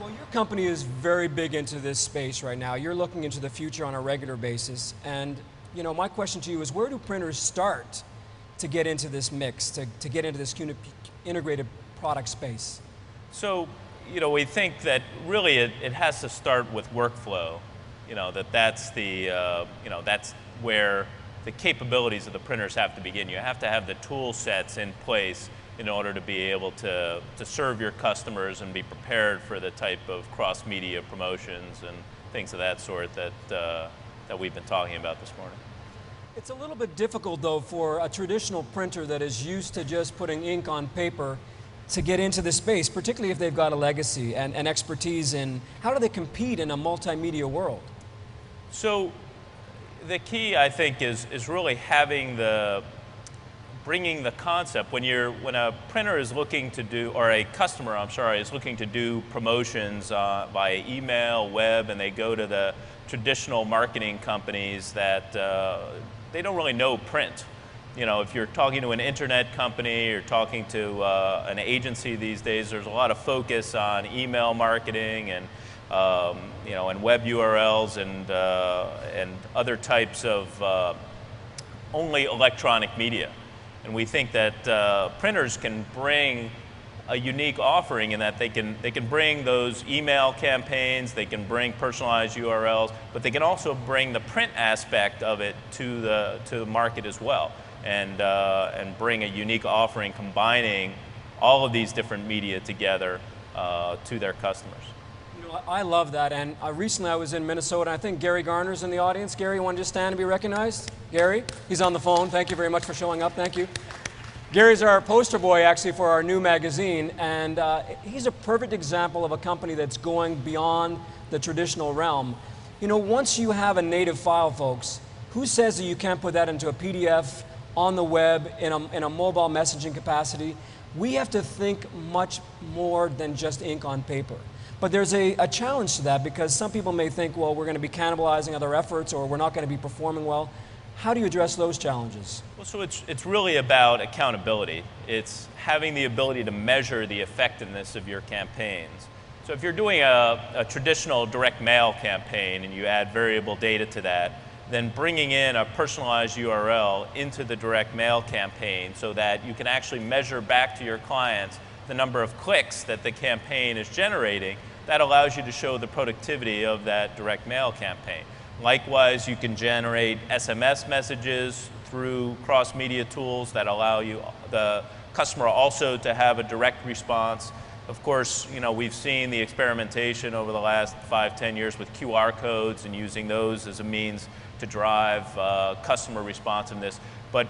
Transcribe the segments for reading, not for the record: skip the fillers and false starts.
Well, your company is very big into this space right now. You're looking into the future on a regular basis. And my question to you is, where do printers start to get into this mix, to get into this integrated product space? So, we think that really it has to start with workflow. That's where the capabilities of the printers have to begin. You have to have the tool sets in place in order to be able to serve your customers and be prepared for the type of cross-media promotions and things of that sort that we've been talking about this morning. It's a little bit difficult, though, for a traditional printer that is used to just putting ink on paper to get into this space, particularly if they've got a legacy and expertise in how do they compete in a multimedia world? So the key, I think, is really bringing the concept. When a printer is looking to do, or a customer, I'm sorry, is looking to do promotions by email, web, and they go to the traditional marketing companies that they don't really know print. If you're talking to an internet company or talking to an agency these days, there's a lot of focus on email marketing and and web URLs and other types of only electronic media. And we think that printers can bring a unique offering in that they can bring those email campaigns, they can bring personalized URLs, but they can also bring the print aspect of it to the market as well, and bring a unique offering combining all of these different media together to their customers. I love that, and recently I was in Minnesota, and I think Gary Garner's in the audience. Gary, you want to just stand and be recognized? Gary? He's on the phone. Thank you very much for showing up. Thank you. Gary's our poster boy, actually, for our new magazine, and he's a perfect example of a company that's going beyond the traditional realm. Once you have a native file, folks, who says that you can't put that into a PDF, on the web, in a mobile messaging capacity? We have to think much more than just ink on paper. But there's a challenge to that, because some people may think, well, we're going to be cannibalizing other efforts, or we're not going to be performing well. How do you address those challenges? Well, so it's really about accountability. It's having the ability to measure the effectiveness of your campaigns. So if you're doing a traditional direct mail campaign and you add variable data to that, then bringing in a personalized URL into the direct mail campaign so that you can actually measure back to your clients the number of clicks that the campaign is generating, that allows you to show the productivity of that direct mail campaign. Likewise, you can generate SMS messages through cross-media tools that allow the customer also to have a direct response. Of course, we've seen the experimentation over the last 5-10 years with QR codes and using those as a means to drive customer responsiveness. But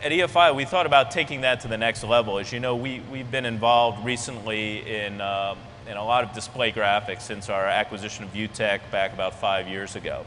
at EFI, we thought about taking that to the next level. As you know, we've been involved recently in a lot of display graphics since our acquisition of ViewTech back about 5 years ago.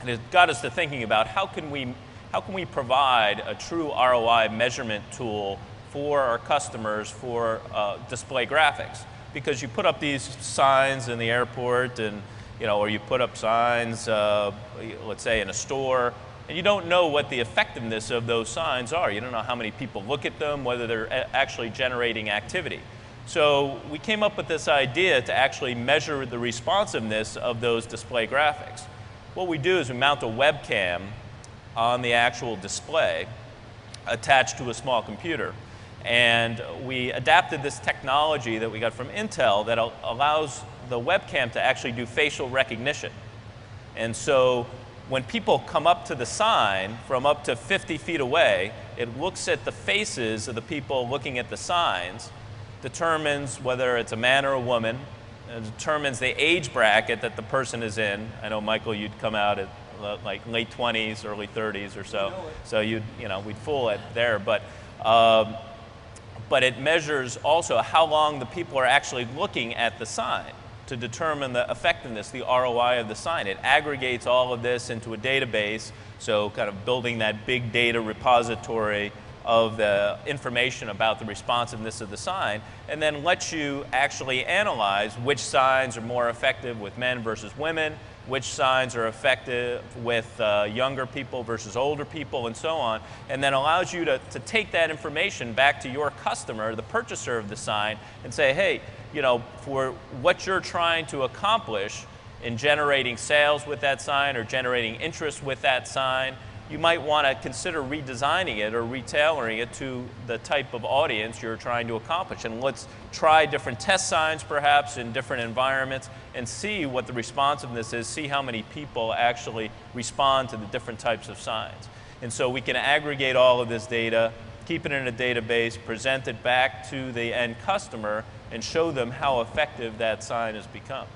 And it got us to thinking about how can we provide a true ROI measurement tool for our customers for display graphics. Because you put up these signs in the airport and or you put up signs, let's say in a store, and you don't know what the effectiveness of those signs are. You don't know how many people look at them, whether they're actually generating activity. So we came up with this idea to actually measure the responsiveness of those display graphics. What we do is we mount a webcam on the actual display attached to a small computer. And we adapted this technology that we got from Intel that allows the webcam to actually do facial recognition. And so when people come up to the sign from up to 50 feet away, it looks at the faces of the people looking at the signs, determines whether it's a man or a woman, and determines the age bracket that the person is in. I know, Michael, you'd come out at like late 20s, early 30s or so. So we'd fool it there. But it measures also how long the people are actually looking at the sign to determine the effectiveness, the ROI of the sign. It aggregates all of this into a database, so kind of building that big data repository of the information about the responsiveness of the sign, and then lets you actually analyze which signs are more effective with men versus women, which signs are effective with younger people versus older people and so on, and then allows you to take that information back to your customer, the purchaser of the sign, and say, hey, you know, for what you're trying to accomplish in generating sales with that sign or generating interest with that sign, you might want to consider redesigning it or retailoring it to the type of audience you're trying to accomplish. And let's try different test signs perhaps in different environments and see what the responsiveness is, see how many people actually respond to the different types of signs. And so we can aggregate all of this data, keep it in a database, present it back to the end customer, and show them how effective that sign has become.